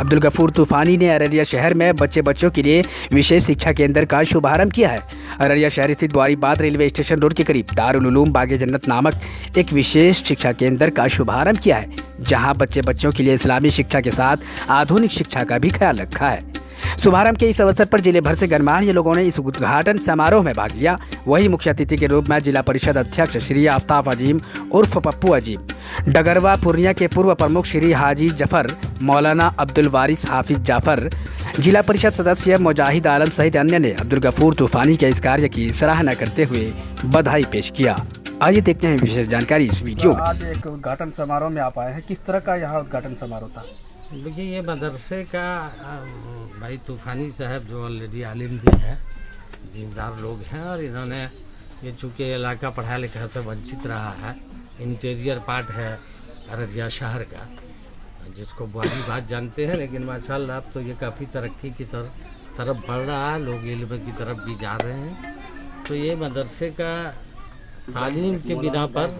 अब्दुल गफूर तूफानी ने अररिया शहर में बच्चों के लिए विशेष शिक्षा केंद्र का शुभारंभ किया है। अररिया शहर स्थित द्वारीबाद रेलवे स्टेशन रोड के करीब दारुल उलूम बागे जन्नत नामक एक विशेष शिक्षा केंद्र का शुभारंभ किया है, जहां बच्चों के लिए इस्लामी शिक्षा के साथ आधुनिक शिक्षा का भी ख्याल रखा है। शुभारंभ के इस अवसर पर जिले भर से गणमान्य लोगों ने इस उद्घाटन समारोह में भाग लिया। वहीं मुख्य अतिथि के रूप में जिला परिषद अध्यक्ष श्री आफ्ताब अजीम उर्फ पप्पू अजीम, डगरवा पूर्णिया के पूर्व प्रमुख श्री हाजी जफर, मौलाना अब्दुल वारिस हाफिज जाफर, जिला परिषद सदस्य मुजाहिद आलम सहित अन्य ने अब्दुल गफूर तूफानी के इस कार्य की सराहना करते हुए बधाई पेश किया। आइए देखते हैं विशेष जानकारी इस वीडियो में। आज एक उद्घाटन समारोह में आप आए हैं, किस तरह का यहाँ उद्घाटन समारोह था? देखिए, ये मदरसे का भाई तूफानी साहब जो ऑलरेडी आलिम भी है, दीनदार लोग हैं, और इन्होंने ये चूँकि इलाका पढ़ा लिखा से वंचित रहा है, इंटीरियर पार्ट है अररिया शहर का, जिसको बुआरी बात जानते हैं, लेकिन माशाल्लाह अब तो ये काफ़ी तरक्की की तरफ बढ़ रहा है, लोग इल्म की तरफ भी जा रहे हैं। तो ये मदरसे का तालीम के बिना पर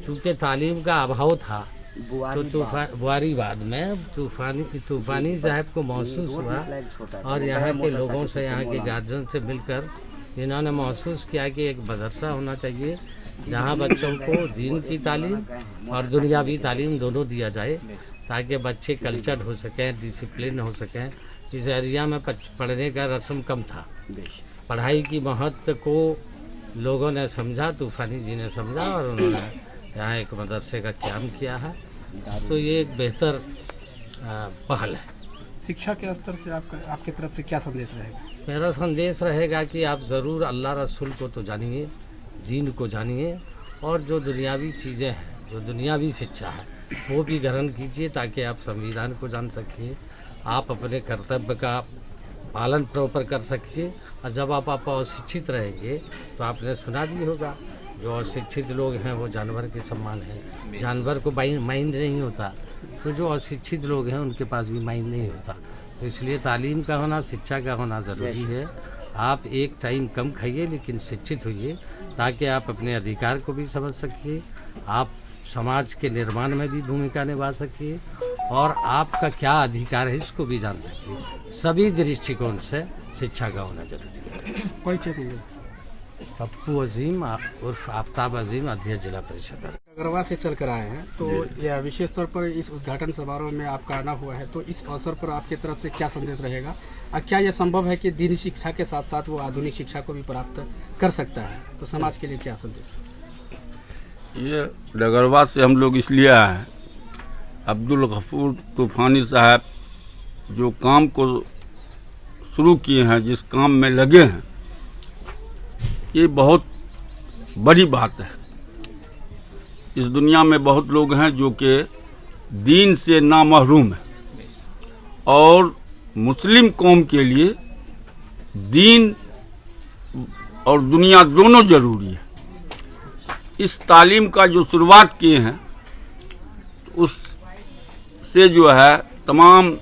चूँकि तालीम का अभाव था, तो बुआरीबाद में तूफानी साहब को महसूस हुआ, और यहाँ के लोगों से, यहाँ के गार्जियन से मिलकर इन्होंने महसूस किया कि एक मदरसा होना चाहिए जहाँ बच्चों को दीन की तालीम और दुनियावी तालीम दोनों दिया जाए, ताकि बच्चे कल्चर्ड हो सकें, डिसिप्लिन हो सकें। इस एरिया में पढ़ने का रस्म कम था, पढ़ाई की महत्व को लोगों ने समझा, तूफानी जी ने समझा, और उन्होंने यहाँ एक मदरसे का क़याम किया है। तो ये एक बेहतर पहल है। शिक्षा के स्तर से आपकी तरफ से क्या संदेश रहेगा? मेरा संदेश रहेगा कि आप ज़रूर अल्लाह रसूल को तो जानिए, दीन को जानिए, और जो दुनियावी चीज़ें हैं, जो दुनियावी शिक्षा है, वो भी ग्रहण कीजिए, ताकि आप संविधान को जान सकिए, आप अपने कर्तव्य का पालन प्रॉपर कर सकिए। और जब आप अशिक्षित रहेंगे तो आपने सुना भी होगा, जो अशिक्षित लोग हैं वो जानवर के समान हैं, जानवर को माइंड नहीं होता, तो जो अशिक्षित लोग हैं उनके पास भी माइंड नहीं होता। तो इसलिए तालीम का होना, शिक्षा का होना ज़रूरी है। आप एक टाइम कम खाइए, लेकिन शिक्षित होइए, ताकि आप अपने अधिकार को भी समझ सकिए, आप समाज के निर्माण में भी भूमिका निभा सकिए, और आपका क्या अधिकार है इसको भी जान सकिए। सभी दृष्टिकोण से शिक्षा का होना जरूरी है। कोई चीज़ पप्पू अजीम उर्फ आफ्ताब अजीम, अध्यक्ष जिला परिषद। डगरवा से चल कर आए हैं, तो यह विशेष तौर पर इस उद्घाटन समारोह में आपका आना हुआ है, तो इस अवसर पर आपकी तरफ से क्या संदेश रहेगा? और क्या यह संभव है कि दीनी शिक्षा के साथ साथ वो आधुनिक शिक्षा को भी प्राप्त कर सकता है? तो समाज के लिए क्या संदेश? ये डगरवा से हम लोग इसलिए आए हैं, अब्दुल गफूर तूफानी साहब जो काम को शुरू किए हैं, जिस काम में लगे हैं, ये बहुत बड़ी बात है। इस दुनिया में बहुत लोग हैं जो कि दीन से नामहरूम है, और मुस्लिम कौम के लिए दीन और दुनिया दोनों जरूरी है। इस तालीम का जो शुरुआत किए हैं, उससे जो है तमाम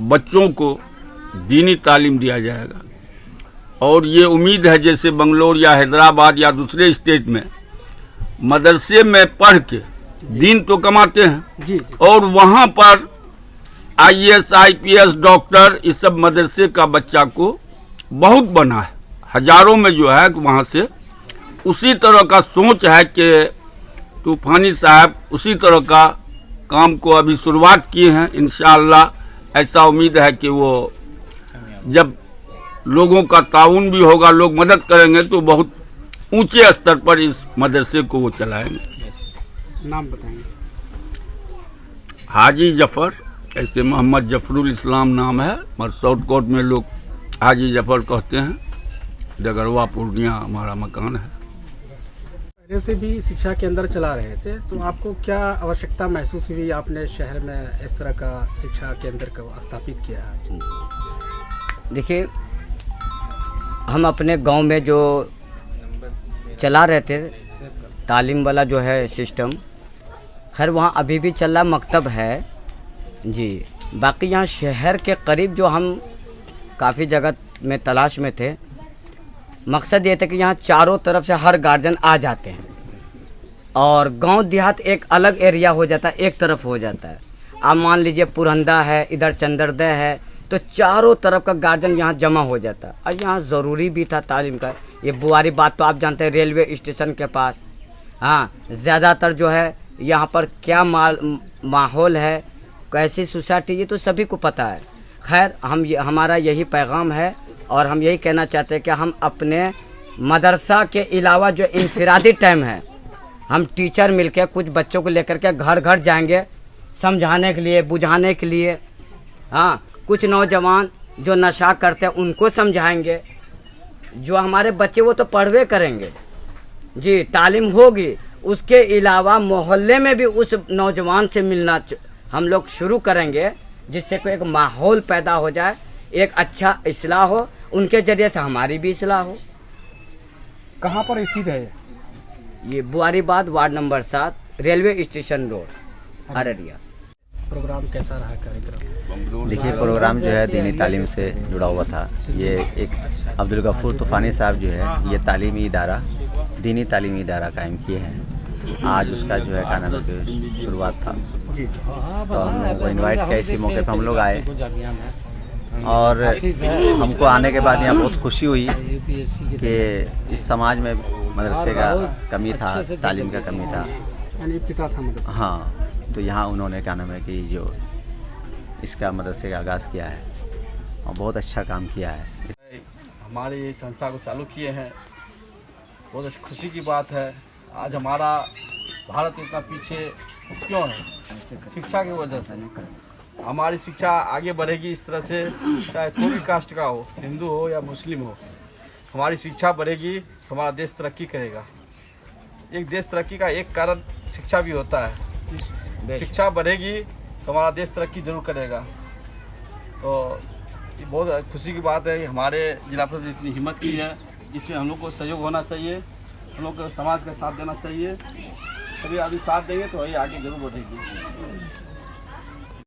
बच्चों को दीनी तालीम दिया जाएगा, और ये उम्मीद है जैसे बंगलोर या हैदराबाद या दूसरे स्टेट में मदरसे में पढ़ के दीन तो कमाते हैं, और वहाँ पर IAS, IPS, डॉक्टर, इस सब मदरसे का बच्चा को बहुत बना है, हजारों में जो है वहाँ से उसी तरह का सोच है कि तूफानी साहब उसी तरह का काम को अभी शुरुआत किए हैं। इंशाअल्लाह ऐसा उम्मीद है कि वो जब लोगों का ताउन भी होगा, लोग मदद करेंगे, तो बहुत ऊंचे स्तर पर इस मदरसे को वो चलाएंगे। नाम बताएंगे? हाजी जफर, ऐसे मोहम्मद जफरुल इस्लाम नाम है, मगर साउथ कोर्ट में लोग हाजी जफर कहते हैं। डगरवा पूर्णिया हमारा मकान है। पहले से भी शिक्षा केंद्र चला रहे थे, तो आपको क्या आवश्यकता महसूस हुई, आपने शहर में इस तरह का शिक्षा केंद्र को स्थापित किया है? देखिए, हम अपने गांव में जो चला रहे थे तालीम वाला जो है सिस्टम, खैर वहाँ अभी भी चल रहा, मकतब है जी। बाकी यहाँ शहर के करीब जो हम काफ़ी जगह में तलाश में थे, मकसद ये था कि यहाँ चारों तरफ से हर गार्जियन आ जाते हैं, और गांव देहात एक अलग एरिया हो जाता है, एक तरफ हो जाता है। आप मान लीजिए पुरंदा है, इधर चंद्रोदय है, तो चारों तरफ का गार्जियन यहाँ जमा हो जाता। और यहाँ ज़रूरी भी था तालीम का। ये बुआरी बात तो आप जानते हैं, रेलवे स्टेशन के पास। हाँ, ज़्यादातर जो है यहाँ पर क्या माहौल है, कैसी सोसाइटी, ये तो सभी को पता है। खैर, हमारा यही पैगाम है और हम यही कहना चाहते हैं कि हम अपने मदरसा के अलावा जो इंफरादी टाइम है, हम टीचर मिलकर कुछ बच्चों को लेकर के घर घर जाएंगे समझाने के लिए, बुझाने के लिए। हाँ, कुछ नौजवान जो नशा करते हैं उनको समझाएंगे। जो हमारे बच्चे वो तो पढ़वे करेंगे जी, तालीम होगी। उसके अलावा मोहल्ले में भी उस नौजवान से मिलना हम लोग शुरू करेंगे, जिससे कोई एक माहौल पैदा हो जाए, एक अच्छा इस्लाह हो, उनके जरिए से हमारी भी इस्लाह हो। कहाँ पर स्थित है ये Buaribad ward number 7, railway station road, Araria. Program कैसा रहा कार्यक्रम? देखिए, प्रोग्राम जो है दीनी तालीम से जुड़ा हुआ था। ये एक अब्दुल गफूर तूफ़ानी साहब जो है ये तालीमी इदारा, दीनी तालीमी इदारा कायम किए हैं। आज उसका जो है क्या नाम है शुरुआत था, तो हम लोगों को इन्वाइट किया। इसी मौके पर हम लोग आए और हमको आने के बाद यहाँ बहुत खुशी हुई कि इस समाज में मदरसे का कमी था, तालीम का कमी था। पिता था मदरसा। हाँ, तो यहाँ उन्होंने क्या नाम है कि जो इसका मदरसे का आगाज़ किया है और बहुत अच्छा काम किया है। हमारी ये संस्था को चालू किए हैं, बहुत अच्छी खुशी की बात है। आज हमारा भारत इतना पीछे क्यों है? शिक्षा की वजह से। हमारी शिक्षा आगे बढ़ेगी इस तरह से, चाहे कोई भी कास्ट का हो, हिंदू हो या मुस्लिम हो, हमारी शिक्षा बढ़ेगी तो हमारा देश तरक्की करेगा। एक देश तरक्की का एक कारण शिक्षा भी होता है। शिक्षा बढ़ेगी तो हमारा देश तरक्की जरूर करेगा। तो ये बहुत खुशी की बात है कि हमारे जिला परिषद इतनी हिम्मत की है। इसमें हम लोग को सहयोग होना चाहिए, हम लोग को समाज का साथ देना चाहिए। सभी आदमी साथ देंगे तो ये आगे जरूर बढ़ेगी।